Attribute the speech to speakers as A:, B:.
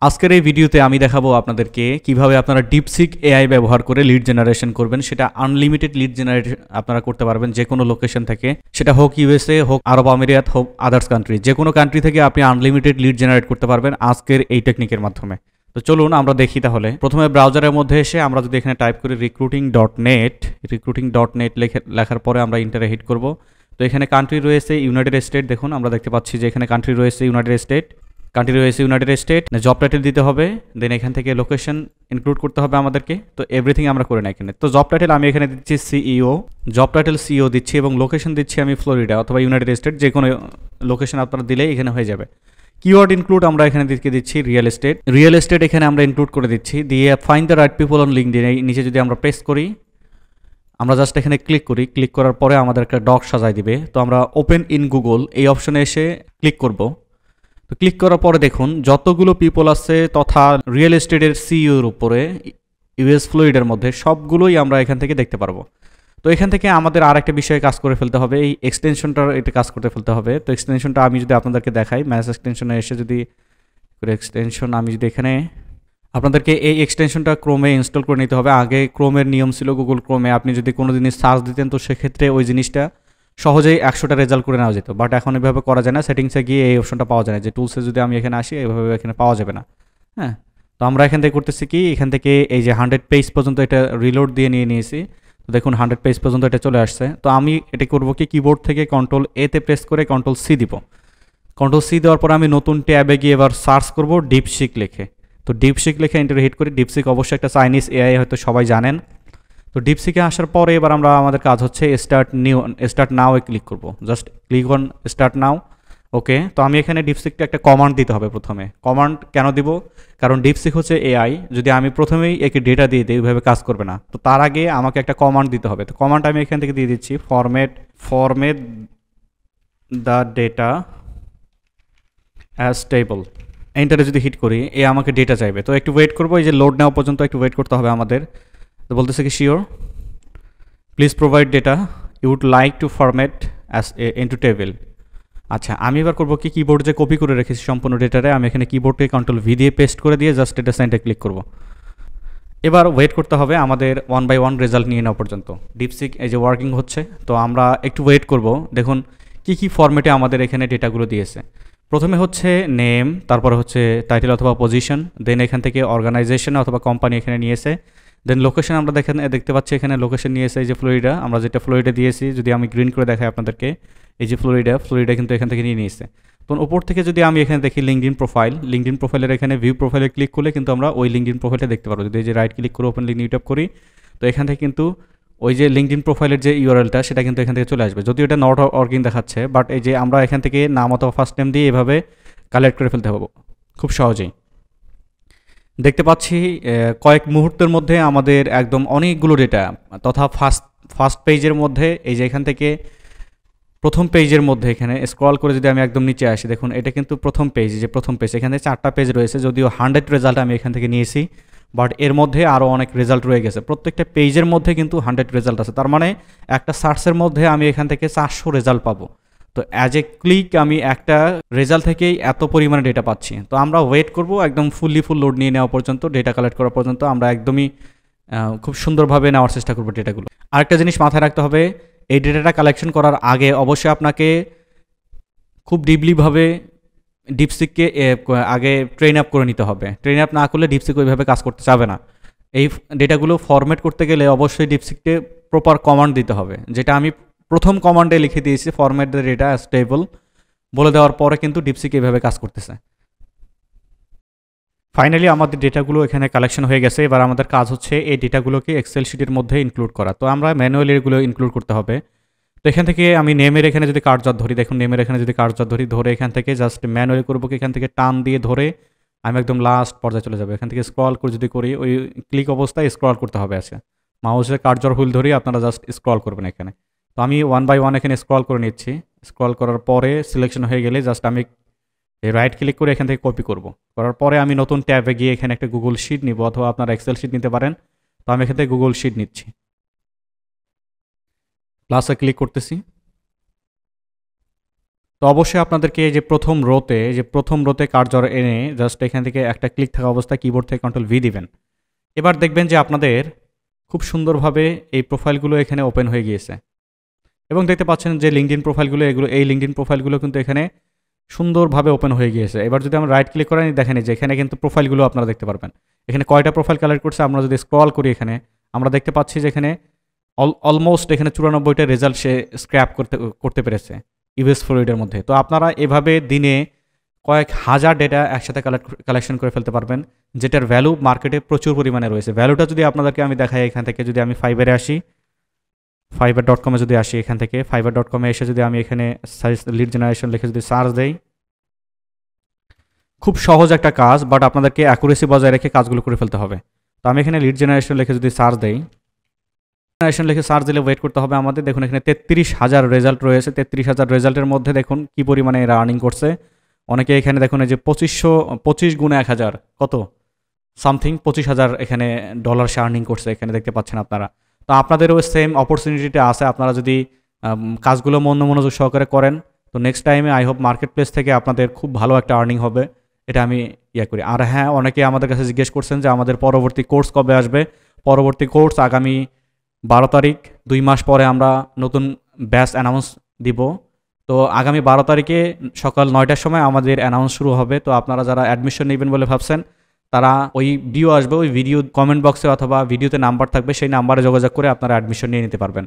A: আজকের এই ভিডিওতে আমি দেখাবো আপনাদেরকে কিভাবে আপনারা ডিপসিক এআই ব্যবহার করে লিড জেনারেশন করবেন। সেটা আনলিমিটেড লিড জেনারেট আপনারা করতে পারবেন যে কোনো লোকেশন থেকে, সেটা হোক ইউএসএ, হোক আরব আমিরাত, হোক আদার্স কান্ট্রি, যে কোনো কান্ট্রি থেকে আপনি আনলিমিটেড লিড জেনারেট করতে পারবেন আজকের এই টেকনিকের মাধ্যমে। তো চলুন আমরা দেখি। তাহলে প্রথমে ব্রাউজারের মধ্যে এসে আমরা যদি এখানে টাইপ করি রিক্রুটিং.নেট লেখার পরে আমরা ইন্টারে হিট করব। তো এখানে কান্ট্রি রয়েছে ইউনাইটেড স্টেট, দেখুন আমরা দেখতে পাচ্ছি যে এখানে কান্ট্রি রয়েছে ইউনাইটেড স্টেট, জব টাইটেল দিতে হবে, দেন এখান থেকে লোকেশন ইনক্লুড করতে হবে আমাদেরকে। তো এভরিথিং আমরা করে না এখানে। তো জব টাইটেল আমি এখানে দিচ্ছি সিইও দিচ্ছি এবং লোকেশন দিচ্ছি আমি ফ্লোরিডা অথবা ইউনাইটেড স্টেট, যে কোনো লোকেশন আপনারা দিলেই এখানে হয়ে যাবে। কিওয়ার্ড ইনক্লুড আমরা এখানে দিচ্ছি রিয়েল এস্টেট এখানে আমরা ইনক্লুড করে দিচ্ছি, দিয়ে find the right people on LinkedIn এই নিচে যদি আমরা প্রেস করি, আমরা জাস্ট এখানে ক্লিক করার পরে আমাদের একটা ডক সাজায় দিবে। তো আমরা ওপেন ইন গুগল এই অপশনে এসে ক্লিক করব। তো ক্লিক করার পরে দেখুন যতগুলো পিপল আছে তথা রিয়েল এস্টেটের সিইওর উপরে ইউএস ফ্লোরিডার মধ্যে সবগুলোই আমরা এখান থেকে দেখতে পারবো। তো এখান থেকে আমাদের আর একটা বিষয়ে কাজ করে ফেলতে হবে, এই এক্সটেনশনটার এটা কাজ করতে ফেলতে হবে। তো এক্সটেনশনটা আমি যদি আপনাদেরকে দেখাই, ম্যানেজ এক্সটেনশনে এসে যদি আমি যদি এখানে আপনাদেরকে এই এক্সটেনশনটা ক্রোমে ইনস্টল করে নিতে হবে। আগে ক্রোমের নিয়ম ছিল গুগল ক্রোমে আপনি যদি কোনো জিনিস সার্চ দিতেন তো সেক্ষেত্রে ওই জিনিসটা সহজেই 100টা রেজাল্ট করে নেওয়া যেত, বাট এখন এভাবে করা যায় না। সেটিংসে গিয়ে এই অপশনটা পাওয়া যায় না, যে টুলসে যদি আমি এখানে আসি এভাবে এখানে পাওয়া যাবে না। হ্যাঁ, তো আমরা এখান থেকে করতেছি কি, এখান থেকে এই যে 100 পেজ পর্যন্ত এটা রিলোড দিয়ে নিয়েছি। তো দেখুন 100 পেজ পর্যন্ত এটা চলে আসছে। তো আমি এটা করবো কি, কিবোর্ড থেকে কন্ট্রোল-A প্রেস করে কন্ট্রোল-C দিব। কন্ট্রোল-C দেওয়ার পর আমি নতুন ট্যাবে গিয়ে এবার সার্চ করব ডিপসিক লিখে। তো ডিপসিক লিখে এন্টার হিট করি। ডিপসিক অবশ্যই একটা চাইনিজ এআই, হয়তো সবাই জানেন। তো ডিপসিকে আসার পরে এবার আমাদের কাজ হচ্ছে স্টার্ট নাও এ ক্লিক করব। Just click on start now. Okay, তো আমি এখানে ডিপসিকটা একটা কমান্ড দিতে হবে। প্রথমে কমান্ড কেন দিব, কারণ ডিপসিক হচ্ছে এআই, যদি আমি প্রথমেই একে ডেটা দিয়ে দিই ওইভাবে কাজ করবে না। তো তার আগে আমাকে একটা কমান্ড দিতে হবে। তো কমান্ড আমি এখান থেকে দিয়ে দিচ্ছি format the data as table. এন্টারে যদি হিট করি এ আমাকে ডেটা চাইবে। তো একটু ওয়েট করবো, এই যে লোড নেওয়া পর্যন্ত একটু ওয়েট করতে হবে আমাদের। তো বলতেছে কি sure please provide data you would like to format as into table. আচ্ছা, আমি এবার করবো কি, কিবোর্ড যে কপি করে রেখেছি সম্পূর্ণ ডেটারে, আমি এখানে কিবোর্ডে কন্ট্রোল-V দিয়ে পেস্ট করে দিয়ে জাস্ট ডেটা সেন্টারে ক্লিক করব। এবার ওয়েট করতে হবে আমাদের 1 বাই 1 রেজাল্ট নিয়ে নেওয়া পর্যন্ত। ডিপসিক এই যে ওয়ার্কিং হচ্ছে, তো আমরা একটু ওয়েট করব। দেখুন কি ফরম্যাটে আমাদের এখানে ডেটাগুলো দিয়েছে। প্রথমে হচ্ছে নেম, তারপরে হচ্ছে টাইটেল অথবা পজিশন, দেন এখান থেকে অর্গানাইজেশন অথবা কোম্পানি এখানে নিয়েছে, দেন লোকেশন আমরা দেখতে পাচ্ছি এখানে লোকেশন নিয়েছে এই যে ফ্লোরিডা, আমরা যেটা ফ্লোরিডা দিয়েছি। যদি আমি গ্রিন করে দেখাই আপনাদেরকে, এই যে ফ্লোরিডা কিন্তু এখান থেকে নিয়ে নিয়েছে। তো উপর থেকে যদি আমি এখানে দেখি লিঙ্কডইন প্রোফাইলের এখানে ভিউ প্রোফাইলে ক্লিক করলে কিন্তু আমরা ওই লিঙ্কডইন প্রোফাইলটা দেখতে পারবো। যদি এই যে রাইট ক্লিক করে ওপেন লিঙ্কডইন ট্যাব করি, তো এখান থেকে কিন্তু ওই যে লিঙ্কডইন প্রোফাইলের যে ইউআরএলটা সেটা কিন্তু এখান থেকে চলে আসবে। যদিও এটা নট ওয়ার্কিং দেখাচ্ছে, বাট এই যে আমরা এখান থেকে নাম অথবা ফার্স্ট নেম দিয়ে এভাবে কালেক্ট করে ফেলতে হবে খুব সহজেই। দেখতে পাচ্ছি কয়েক মুহূর্তের মধ্যে আমাদের একদম অনেকগুলো ডেটা, তথা ফার্স্ট পেজের মধ্যে এই যে এখান থেকে প্রথম পেজের মধ্যে এখানে স্ক্রল করে যদি আমি একদম নিচে আসি, দেখুন এটা কিন্তু প্রথম পেজ এখানে 4টা পেজ রয়েছে। যদিও 100 রেজাল্ট আমি এখান থেকে নিয়েছি, বাট এর মধ্যে আরও অনেক রেজাল্ট রয়ে গেছে। প্রত্যেকটা পেজের মধ্যে কিন্তু 100 রেজাল্ট আছে, তার মানে একটা সার্চের মধ্যে আমি এখান থেকে 400 রেজাল্ট পাবো। তো অ্যাজ এ ক্লিক আমি একটা রেজাল্ট থেকেই এত পরিমাণে ডেটা পাচ্ছি। তো আমরা ওয়েট করব একদম ফুল লোড নিয়ে নেওয়া পর্যন্ত, ডেটা কালেক্ট করা পর্যন্ত আমরা একদমই খুব সুন্দরভাবে নেওয়ার চেষ্টা করবো ডেটাগুলো। আরেকটা জিনিস মাথায় রাখতে হবে, এই ডেটাটা কালেকশন করার আগে অবশ্যই আপনাকে খুব ডিপলিভাবে ডিপসিককে আগে ট্রেন আপ করে নিতে হবে। ট্রেন আপ না করলে ডিপসিক ওইভাবে কাজ করতে চাবে না। এই ডেটাগুলো ফরম্যাট করতে গেলে অবশ্যই ডিপসিককে প্রপার কমান্ড দিতে হবে, যেটা আমি প্রথম কমান্ডে লিখে দিয়েছি, format the data as table বলে দেওয়ার পরে কিন্তু ডিপসিক এইভাবে কাজ করতেছে। ফাইনালি আমাদের ডেটাগুলো এখানে কালেকশন হয়ে গেছে। এবার আমাদের কাজ হচ্ছে এই ডেটাগুলোকে এক্সেল শিটের মধ্যে ইনক্লুড করা। তো আমরা ম্যানুয়ালি এগুলো ইনক্লুড করতে হবে। তো এখান থেকে আমি নেমের এখানে যদি কার্সর ধরি, দেখুন নেমের এখানে যদি কার্সর ধরে এখান থেকে জাস্ট ম্যানুয়ালি করবো কি, এখান থেকে টান দিয়ে ধরে আমি একদম লাস্ট পর্যায়ে চলে যাবো। এখান থেকে স্ক্রল করে যদি করি, ওই ক্লিক অবস্থায় স্ক্রল করতে হবে। আছে মাউসের কার্সর হুইল ধরে আপনারা জাস্ট স্ক্রল করবেন এখানে। তো আমি 1 বাই 1 এখানে স্ক্রল করে নিচ্ছি। স্ক্রল করার পরে সিলেকশন হয়ে গেলে জাস্ট আমি রাইট ক্লিক করে এখান থেকে কপি করব। করার পরে আমি নতুন ট্যাবে গিয়ে এখানে একটা গুগল শিট নিব, অথবা আপনারা এক্সেল শিট নিতে পারেন। তো আমি এখান থেকে গুগল শিট নিচ্ছি, প্লাসে ক্লিক করতেছি। তো অবশ্যই আপনাদেরকে এই যে প্রথম রোতে কার্সর এনে জাস্ট এখান থেকে একটা ক্লিক থাকা অবস্থায় কিবোর্ড থেকে কন্ট্রোল ভি দিবেন। এবার দেখবেন যে আপনাদের খুব সুন্দরভাবে এই প্রোফাইলগুলো এখানে ওপেন হয়ে গিয়েছে এবং দেখতে পাচ্ছেন যে লিঙ্কডইন প্রোফাইলগুলো এই লিঙ্কডইন প্রোফাইলগুলো কিন্তু এখানে সুন্দরভাবে ওপেন হয়ে গিয়েছে। এবার যদি আমরা রাইট ক্লিক করেন দেখেন যে এখানে কিন্তু প্রোফাইলগুলো আপনারা দেখতে পারবেন। এখানে কয়টা প্রোফাইল কালেক্ট করছে আমরা যদি স্ক্রল করি এখানে আমরা দেখতে পাচ্ছি যে এখানে অলমোস্ট এখানে 94টা রেজাল্ট সে স্ক্র্যাপ করতে পেরেছে ইউএস ফ্লোরিডের মধ্যে। তো আপনারা এভাবে দিনে কয়েক হাজার ডেটা একসাথে কালেকশন করে ফেলতে পারবেন, যেটার ভ্যালু মার্কেটে প্রচুর পরিমাণে রয়েছে। ভ্যালুটা যদি আপনাদেরকে আমি দেখাই, এখান থেকে যদি আমি ফাইবারে আসি, fiverr.com-এ যদি আসি, এখান থেকে fiverr.com-এ এসে যদি আমি এখানে লিড জেনারেশন লিখে যদি সার্চ দেই, খুব সহজ একটা কাজ, বাট আপনাদেরকে অ্যাকুরেসি বজায় রেখে কাজগুলো করে ফেলতে হবে। তো আমি এখানে লিড জেনারেশন লিখে যদি সার্চ দেই, জেনারেশন লিখে সার্চ দিলে ওয়েট করতে হবে আমাদের। দেখুন এখানে 33,000 রেজাল্ট রয়েছে। 33,000 রেজাল্টের মধ্যে দেখুন কি পরিমাণে এরা আর্নিং করছে। অনেকে এখানে দেখুন এই যে 25 গুণে 1000 কত সামথিং 25,000 এখানে ডলার সে আর্নিং করছে, এখানে দেখতে পাচ্ছেন আপনারা। তো আপনাদেরও সেম অপরচুনিটিটা আছে, আপনারা যদি কাজগুলো মনোযোগ সহকারে করেন তো নেক্সট টাইমে আই হোপ মার্কেট প্লেস থেকে আপনাদের খুব ভালো একটা আর্নিং হবে, এটা আমি করি। আর হ্যাঁ, অনেকে আমাদের কাছে জিজ্ঞেস করছেন যে আমাদের পরবর্তী কোর্স কবে আসবে। পরবর্তী কোর্স আগামী 12 তারিখ, 2 মাস পরে আমরা নতুন ব্যাচ অ্যানাউন্স দিব। তো আগামী 12 তারিখে সকাল 9টার সময় আমাদের অ্যানাউন্স শুরু হবে। তো আপনারা যারা অ্যাডমিশন নেবেন বলে ভাবছেন তারা ওই ভিডিও আসবে, ওই ভিডিও কমেন্ট বক্সে অথবা ভিডিওতে নাম্বার থাকবে, সেই নাম্বারে যোগাযোগ করে আপনারা অ্যাডমিশন নিয়ে নিতে পারবেন।